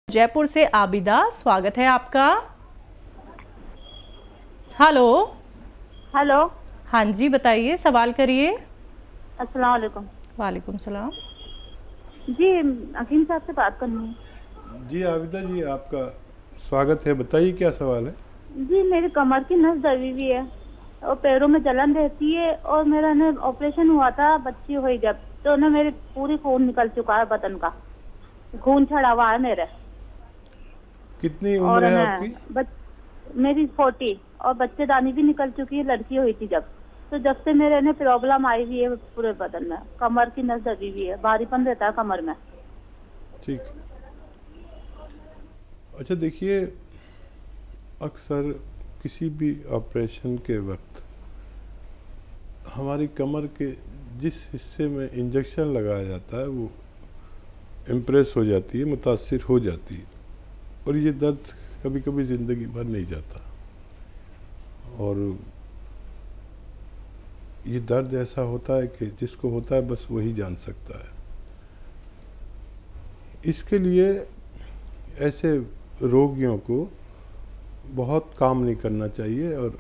जयपुर से आबिदा, स्वागत है आपका। हेलो। हेलो। हाँ जी, बताइए, सवाल करिए। अस्सलाम वालेकुम। वालेकुम सलाम। जी, हकीम साहब से बात करनी है। जी आबिदा जी, आपका स्वागत है। बताइए क्या सवाल है। जी, मेरी कमर की नस दबी हुई है और पैरों में जलन रहती है और मेरा ना ऑपरेशन हुआ था बच्ची हुई जब, तो ना मेरे पूरी खून निकल चुका है, बदन का खून छड़ा हुआ है मेरे। कितनी उम्र और है ना आपकी? मेरी 40 और बच्चेदानी भी निकल चुकी है, लड़की हुई थी जब। तो जब से मेरे ने प्रॉब्लम आई हुई है पूरे बदन में, कमर की नस दबी हुई है, भारीपन रहता है कमर में। ठीक। अच्छा देखिए, अक्सर किसी भी ऑपरेशन के वक्त हमारी कमर के जिस हिस्से में इंजेक्शन लगाया जाता है वो इम्प्रेस हो जाती है, मुतासिर हो जाती है, और ये दर्द कभी कभी ज़िंदगी भर नहीं जाता। और ये दर्द ऐसा होता है कि जिसको होता है बस वही जान सकता है। इसके लिए ऐसे रोगियों को बहुत काम नहीं करना चाहिए और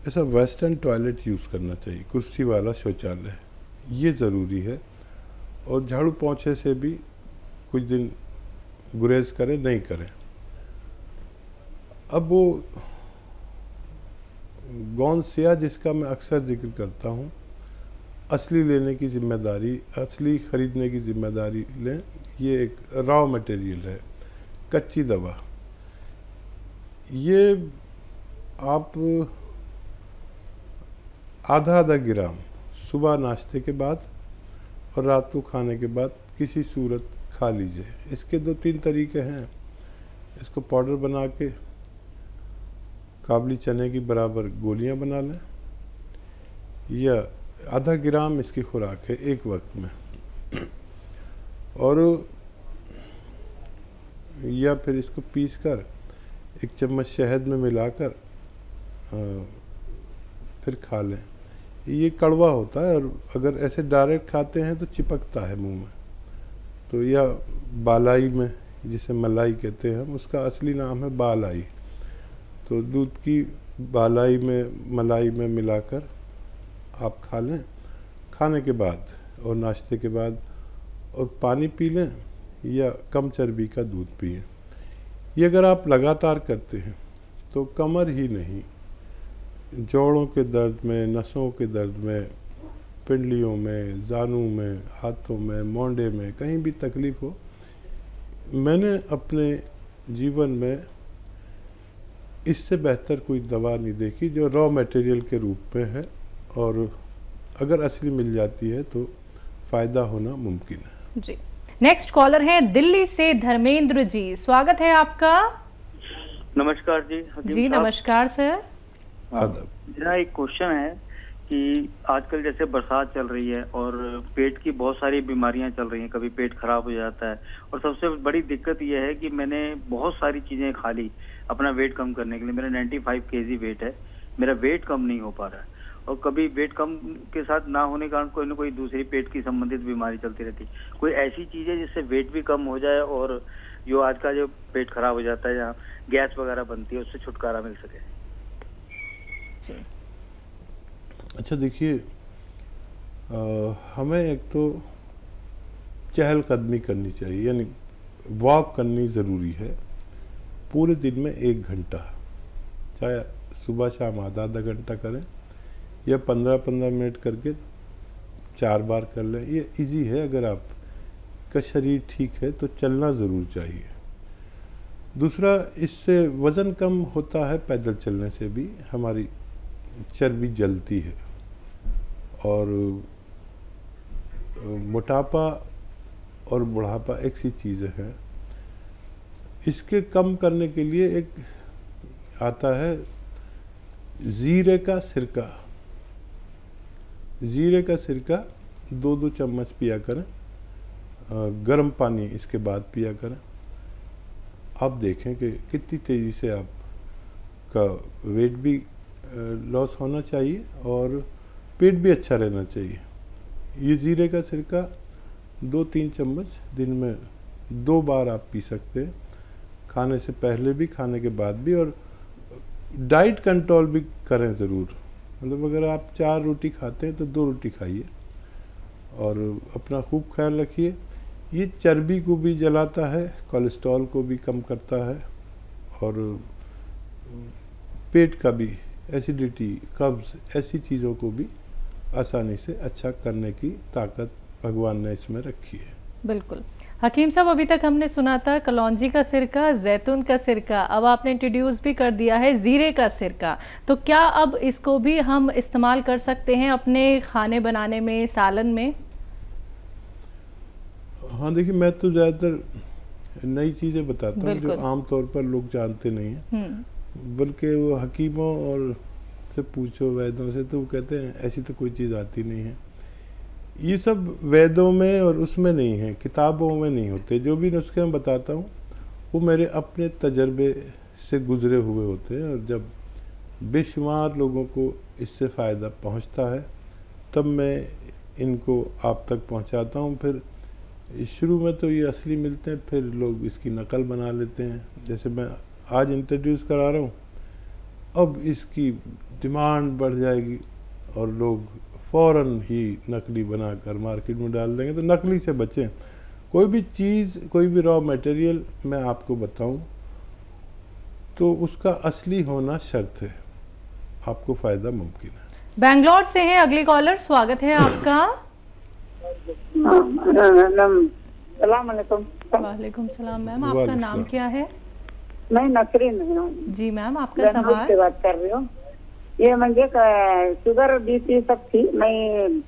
ऐसा वेस्टर्न टॉयलेट यूज़ करना चाहिए, कुर्सी वाला शौचालय, ये ज़रूरी है। और झाड़ू पोंछे से भी कुछ दिन गुरेज करें, नहीं करें। अब वो गौन सिया जिसका मैं अक्सर जिक्र करता हूँ, असली लेने की जिम्मेदारी, असली ख़रीदने की जिम्मेदारी लें। ये एक रॉ मटेरियल है, कच्ची दवा। ये आप आधा आधा ग्राम सुबह नाश्ते के बाद और रात को खाने के बाद किसी सूरत खा लीजिए। इसके 2-3 तरीके हैं। इसको पाउडर बना के काबली चने की बराबर गोलियां बना लें, या आधा ग्राम इसकी खुराक है एक वक्त में, और या फिर इसको पीसकर 1 चम्मच शहद में मिलाकर फिर खा लें। ये कड़वा होता है और अगर ऐसे डायरेक्ट खाते हैं तो चिपकता है मुंह में। तो या बालाई में, जिसे मलाई कहते हैं हम, उसका असली नाम है बालाई। तो दूध की बालाई में मलाई में मिलाकर आप खा लें खाने के बाद और नाश्ते के बाद, और पानी पी लें या कम चर्बी का दूध पिएं। ये अगर आप लगातार करते हैं तो कमर ही नहीं, जोड़ों के दर्द में, नसों के दर्द में, पिंडलियों में, जानू में, हाथों में, मोंडे में, कहीं भी तकलीफ़ हो, मैंने अपने जीवन में इससे बेहतर कोई दवा नहीं देखी जो रॉ मटेरियल के रूप में है, और अगर असली मिल जाती है तो फ़ायदा होना मुमकिन है। जी, नेक्स्ट कॉलर है दिल्ली से धर्मेंद्र जी, स्वागत है आपका। नमस्कार जी। जी नमस्कार सर। मेरा एक क्वेश्चन है कि आजकल जैसे बरसात चल रही है और पेट की बहुत सारी बीमारियां चल रही हैं, कभी पेट खराब हो जाता है, और सबसे बड़ी दिक्कत यह है कि मैंने बहुत सारी चीजें खा ली अपना वेट कम करने के लिए। मेरा 95 केजी वेट है, मेरा वेट कम नहीं हो पा रहा है, और कभी वेट कम के साथ ना होने के कारण कोई ना कोई दूसरी पेट की संबंधित बीमारी चलती रहती है। कोई ऐसी चीज है जिससे वेट भी कम हो जाए और जो आज का जो पेट खराब हो जाता है, जहाँ गैस वगैरह बनती है, उससे छुटकारा मिल सके? अच्छा देखिए, हमें एक तो चहलकदमी करनी चाहिए, यानी वॉक करनी ज़रूरी है पूरे दिन में 1 घंटा, चाहे सुबह शाम आधा आधा घंटा करें या 15-15 मिनट करके 4 बार कर लें। ये इजी है। अगर आपका शरीर ठीक है तो चलना ज़रूर चाहिए। दूसरा, इससे वज़न कम होता है, पैदल चलने से भी हमारी चर्बी जलती है, और मोटापा और बुढ़ापा एक सी चीज़ें हैं। इसके कम करने के लिए एक आता है ज़ीरे का सिरका। ज़ीरे का सिरका 2-2 चम्मच पिया करें, गर्म पानी इसके बाद पिया करें। आप देखें कि कितनी तेज़ी से आपका वेट भी लॉस होना चाहिए और पेट भी अच्छा रहना चाहिए। ये ज़ीरे का सिरका 2-3 चम्मच दिन में 2 बार आप पी सकते हैं, खाने से पहले भी, खाने के बाद भी। और डाइट कंट्रोल भी करें ज़रूर, मतलब अगर आप 4 रोटी खाते हैं तो 2 रोटी खाइए और अपना खूब ख्याल रखिए। ये चर्बी को भी जलाता है, कोलेस्ट्रॉल को भी कम करता है और पेट का भी, एसिडिटी, कब्ज़, ऐसी चीज़ों को भी आसानी से अच्छा करने की ताकत भगवान ने इसमें रखी है। बिल्कुल। हकीम साहब, अभी तक हमने सुना था कलौंजी का सिरका, जैतून का सिरका, अब आपने इंट्रोड्यूस भी कर दिया है ज़ीरे का सिरका। तो क्या अब इसको भी हम इस्तेमाल कर सकते हैं अपने खाने बनाने में, सालन में? हाँ, देखिए, मैं तो ज़्यादातर नई चीज़ें बताता हूँ जो आम तौर पर लोग जानते नहीं हैं, बल्कि वो हकीमों और से पूछो, वैद्यों से, तो वो कहते हैं ऐसी तो कोई चीज़ आती नहीं है। ये सब वेदों में और उसमें नहीं है, किताबों में नहीं होते। जो भी नुस्खे मैं बताता हूँ वो मेरे अपने तजर्बे से गुजरे हुए होते हैं, और जब बेशुमार लोगों को इससे फ़ायदा पहुँचता है तब मैं इनको आप तक पहुँचाता हूँ। फिर शुरू में तो ये असली मिलते हैं, फिर लोग इसकी नकल बना लेते हैं। जैसे मैं आज इंट्रोड्यूस करा रहा हूँ, अब इसकी डिमांड बढ़ जाएगी और लोग फ़ौरन ही नकली बनाकर मार्केट में डाल देंगे। तो नकली से बचें। कोई भी चीज़, कोई भी रॉ मटेरियल मैं आपको बताऊं तो उसका असली होना शर्त है, आपको फ़ायदा मुमकिन है। बेंगलोर से है अगली कॉलर, स्वागत है आपका। वालेकुम सलाम मैम, आपका नाम क्या है? मैं नसरीन हूँ जी मैम, आपका सवाल। से बात कर रही हूँ। ये मुझे शुगर बीपी सब थी, मैं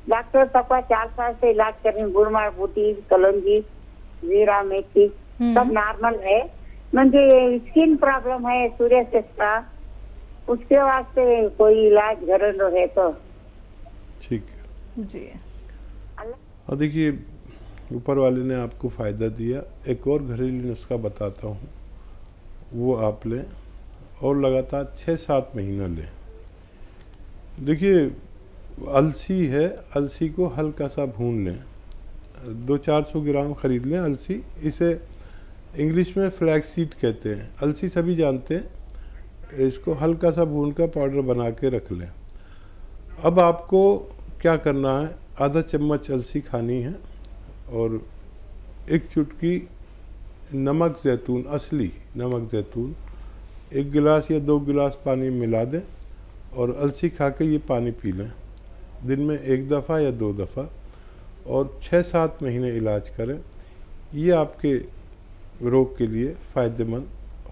डॉक्टर सबका 4 साल से इलाज कर रही हूँ, गुड़मार बूटी, कलौंजी, जीरा, मेथी सब नॉर्मल है। मुझे स्किन प्रॉब्लम है, सूर्यास्थित का, उसके वास्ते कोई इलाज घरेलू है तो? ठीक है जी। और देखिए, ऊपर वाले ने आपको फ़ायदा दिया। एक और घरेलू नुस्खा बताता हूँ, वो आप लें और लगातार 6-7 महीना लें। देखिए, अलसी है, अलसी को हल्का सा भून लें, 200-400 ग्राम ख़रीद लें अलसी। इसे इंग्लिश में फ्लैक्सीड कहते हैं, अलसी सभी जानते हैं। इसको हल्का सा भून कर पाउडर बना के रख लें। अब आपको क्या करना है, आधा चम्मच अलसी खानी है और 1 चुटकी नमक ज़ैतून, असली नमक ज़ैतून 1 गिलास या 2 गिलास पानी मिला दें और अलसी खा के ये पानी पी लें, दिन में 1 दफ़ा या 2 दफ़ा, और 6-7 महीने इलाज करें। ये आपके रोग के लिए फ़ायदेमंद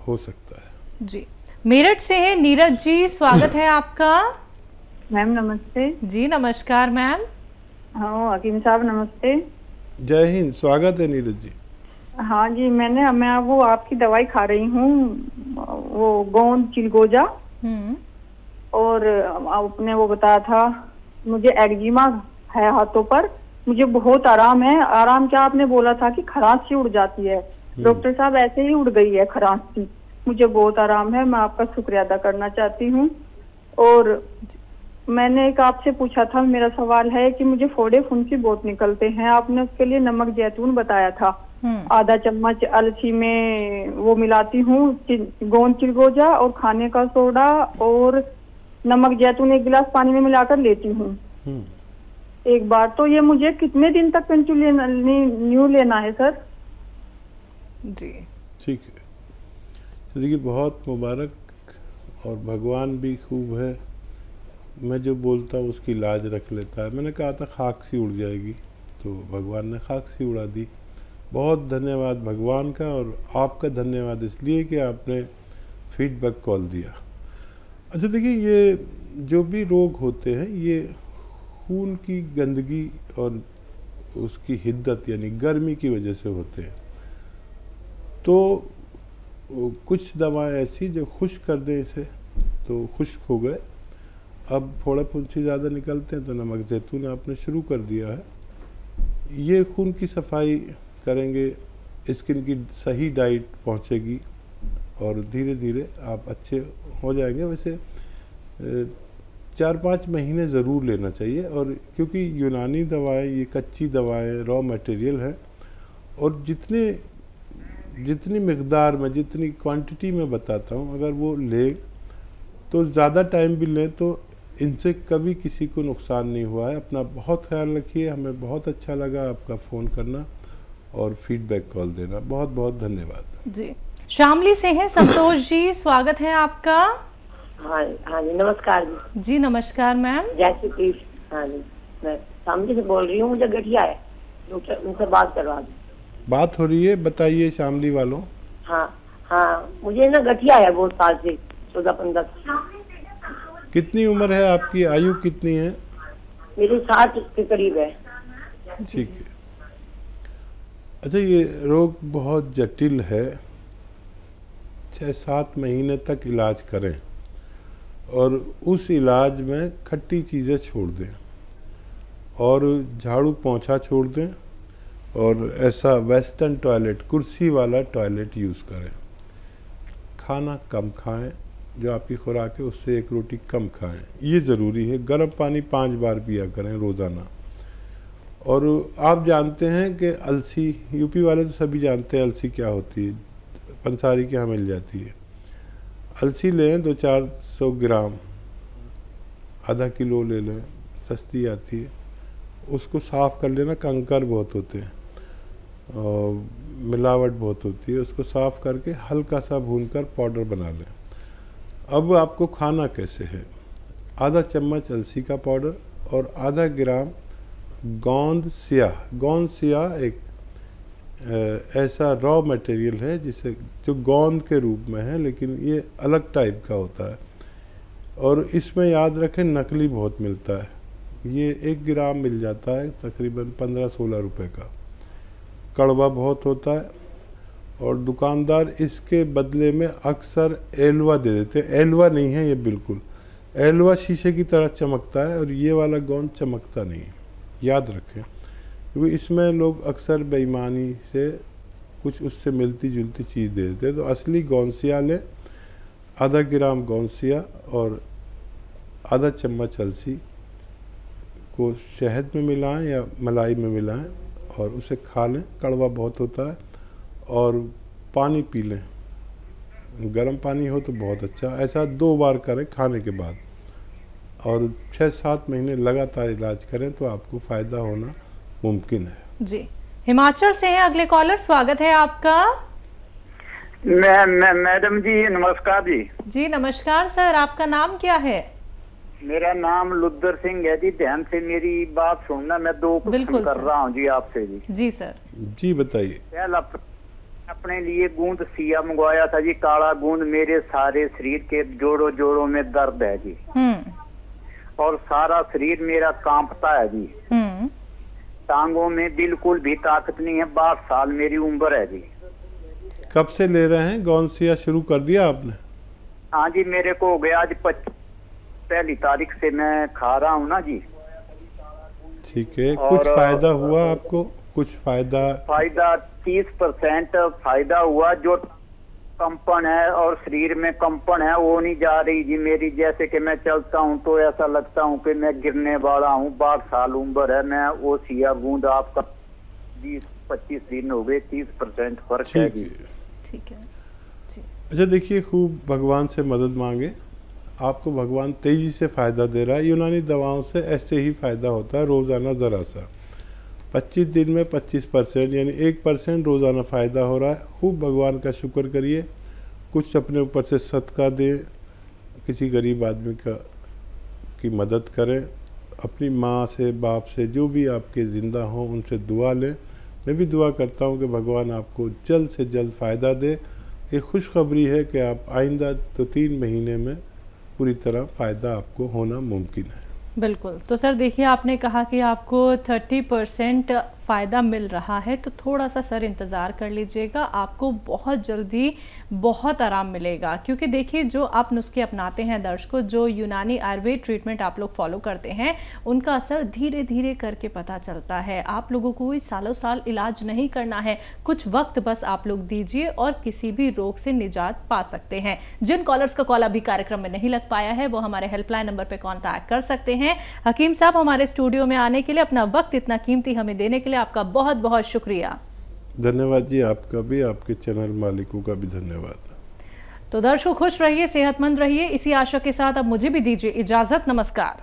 हो सकता है। जी। मेरठ से है नीरज जी, स्वागत है आपका। मैम नमस्ते। जी नमस्कार मैम। हाँ हकीम साहब नमस्ते। जय हिंद, स्वागत है नीरज जी। हाँ जी, मैं वो आपकी दवाई खा रही हूँ, वो गोंद चिलगोजा, और आपने वो बताया था मुझे एक्जिमा है हाथों पर, मुझे बहुत आराम है। आराम क्या, आपने बोला था कि खराश उड़ जाती है, डॉक्टर साहब ऐसे ही उड़ गई है खराश सी, मुझे बहुत आराम है। मैं आपका शुक्रिया अदा करना चाहती हूँ। और मैंने एक आपसे पूछा था, मेरा सवाल है कि मुझे फोड़े फुंसी बहुत निकलते हैं, आपने उसके लिए नमक जैतून बताया था, आधा चम्मच अलसी में वो मिलाती हूँ, गोंद चिलगोजा और खाने का सोडा और नमक जैतून 1 गिलास पानी में मिलाकर लेती हूँ एक बार। तो ये मुझे कितने दिन तक कंटिन्यू लेना है सर? जी ठीक है, तो देखिए, बहुत मुबारक, और भगवान भी खूब है। मैं जो बोलता हूँ उसकी लाज रख लेता है। मैंने कहा था खाक सी उड़ जाएगी, तो भगवान ने खाक सी उड़ा दी। बहुत धन्यवाद भगवान का, और आपका धन्यवाद इसलिए कि आपने फीडबैक कॉल दिया। अच्छा देखिए, ये जो भी रोग होते हैं ये खून की गंदगी और उसकी हिद्दत यानी गर्मी की वजह से होते हैं। तो कुछ दवाएं ऐसी जो खुश्क कर दें इसे, तो खुश्क हो गए। अब फोड़ा फुंसी ज़्यादा निकलते हैं तो नमक जैतून आपने शुरू कर दिया है, ये खून की सफाई करेंगे, स्किन की सही डाइट पहुंचेगी और धीरे धीरे आप अच्छे हो जाएंगे। वैसे 4-5 महीने ज़रूर लेना चाहिए, और क्योंकि यूनानी दवाएं ये कच्ची दवाएं रॉ मटेरियल है, और जितनी मिकदार में, जितनी क्वांटिटी में बताता हूँ, अगर वो ले तो ज़्यादा टाइम भी लें तो इनसे कभी किसी को नुकसान नहीं हुआ है। अपना बहुत ख्याल रखिए। हमें बहुत अच्छा लगा आपका फ़ोन करना और फीडबैक कॉल देना। बहुत बहुत धन्यवाद जी। शामली से हैं संतोष जी, स्वागत है आपका। हाँ जी, नमस्कार जी। जी नमस्कार मैम। जय श्री कृष्ण। हाँ जी, मैं शामली से बोल रही हूँ, मुझे गठिया है, उनसे बात करवा दो। बात हो रही है, बताइए शामली वालों। हाँ, मुझे ना गठिया है बहुत साल से, 14-15। कितनी उम्र है आपकी, आयु कितनी है? मेरी 60 के करीब है। ठीक है। अच्छा, ये रोग बहुत जटिल है। 6-7 महीने तक इलाज करें और उस इलाज में खट्टी चीज़ें छोड़ दें और झाड़ू पोंछा छोड़ दें और ऐसा वेस्टर्न टॉयलेट, कुर्सी वाला टॉयलेट यूज़ करें। खाना कम खाएं, जो आपकी खुराक है उससे 1 रोटी कम खाएं, ये ज़रूरी है। गर्म पानी 5 बार पिया करें रोज़ाना। और आप जानते हैं कि अलसी, यूपी वाले तो सभी जानते हैं अलसी क्या होती है, पंसारी के यहाँ मिल जाती है। अलसी लें 200-400 ग्राम, आधा किलो ले लें, सस्ती आती है। उसको साफ़ कर लेना, कंकर बहुत होते हैं और मिलावट बहुत होती है। उसको साफ़ करके हल्का सा भूनकर पाउडर बना लें। अब आपको खाना कैसे है, आधा चम्मच अलसी का पाउडर और आधा ग्राम गोंद स्याह एक ऐसा रॉ मटेरियल है जिसे, जो गोंद के रूप में है लेकिन ये अलग टाइप का होता है। और इसमें याद रखें नकली बहुत मिलता है। ये 1 ग्राम मिल जाता है तकरीबन 15-16 रुपए का। कड़वा बहुत होता है और दुकानदार इसके बदले में अक्सर एलवा दे देते हैं। एलवा नहीं है ये बिल्कुल, एलवा शीशे की तरह चमकता है और ये वाला गोंद चमकता नहीं है, याद रखें। क्योंकि इसमें लोग अक्सर बेईमानी से कुछ उससे मिलती जुलती चीज़ दे देते हैं। तो असली गोंसिया लें, आधा ग्राम गोंसिया और आधा चम्मच अलसी को शहद में मिलाएं या मलाई में मिलाएं और उसे खा लें। कड़वा बहुत होता है। और पानी पी लें, गर्म पानी हो तो बहुत अच्छा। ऐसा 2 बार करें खाने के बाद और 6-7 महीने लगातार इलाज करें तो आपको फ़ायदा होना मुमकिन है जी। हिमाचल से हैं अगले कॉलर, स्वागत है आपका। मैडम जी नमस्कार जी। जी नमस्कार सर, आपका नाम क्या है? मेरा नाम लुद्दर सिंह है जी। ध्यान से मेरी बात सुनना, मैं 2 क्वेश्चन कर रहा हूँ जी आपसे जी। जी सर। जी बताइए। पहला, अपने लिए गूंद सिया मंगवाया था जी, काला गूंद। मेरे सारे शरीर के जोड़ों में दर्द है जी और सारा शरीर मेरा कांपता है जी। टांगों में बिल्कुल भी ताकत नहीं है। 62 साल मेरी उम्र है जी। कब से ले रहे हैं? गोंसिया शुरू कर दिया आपने? हाँ जी, मेरे को हो गया आज 1 तारीख से मैं खा रहा हूँ ना जी। ठीक है, कुछ फायदा हुआ आपको? कुछ फायदा 30% फायदा हुआ। जो कंपन है और शरीर में कंपन है वो नहीं जा रही जी मेरी। जैसे कि मैं चलता हूँ तो ऐसा लगता हूँ कि मैं गिरने वाला हूँ। 62 साल उम्र है। मैं वो सिया गूंद आपका 20-25 दिन हो गए, 30% फर्क है जी। ठीक है। अच्छा देखिए, खूब भगवान से मदद मांगे, आपको भगवान तेजी से फ़ायदा दे रहा है। यूनानी दवाओं से ऐसे ही फ़ायदा होता है, रोज़ाना ज़रा सा। 25 दिन में 25% यानी 1% रोज़ाना फ़ायदा हो रहा है। खूब भगवान का शुक्र करिए। कुछ अपने ऊपर से सदका दें, किसी गरीब आदमी की मदद करें। अपनी माँ से, बाप से, जो भी आपके ज़िंदा हों उनसे दुआ लें। मैं भी दुआ करता हूँ कि भगवान आपको जल्द से जल्द फ़ायदा दे। ये खुशखबरी है कि आप आइंदा 2-3 महीने में पूरी तरह फ़ायदा आपको होना मुमकिन है। बिल्कुल। तो सर देखिए, आपने कहा कि आपको 30% फ़ायदा मिल रहा है, तो थोड़ा सा सर इंतज़ार कर लीजिएगा, आपको बहुत जल्दी बहुत आराम मिलेगा। क्योंकि देखिए, जो आप नुस्खे अपनाते हैं दर्शकों, जो यूनानी आयुर्वेद ट्रीटमेंट आप लोग फॉलो करते हैं, उनका असर धीरे धीरे करके पता चलता है। आप लोगों को कोई सालों साल इलाज नहीं करना है, कुछ वक्त बस आप लोग दीजिए और किसी भी रोग से निजात पा सकते हैं। जिन कॉलर्स का कॉल अभी कार्यक्रम में नहीं लग पाया है वो हमारे हेल्पलाइन नंबर पर कॉन्टैक्ट कर सकते हैं। हकीम साहब, हमारे स्टूडियो में आने के लिए, अपना वक्त इतना कीमती हमें देने के लिए आपका बहुत बहुत शुक्रिया। धन्यवाद जी, आपका भी, आपके चैनल मालिकों का भी धन्यवाद। तो दर्शकों खुश रहिए, सेहतमंद रहिए, इसी आशा के साथ अब मुझे भी दीजिए इजाजत। नमस्कार।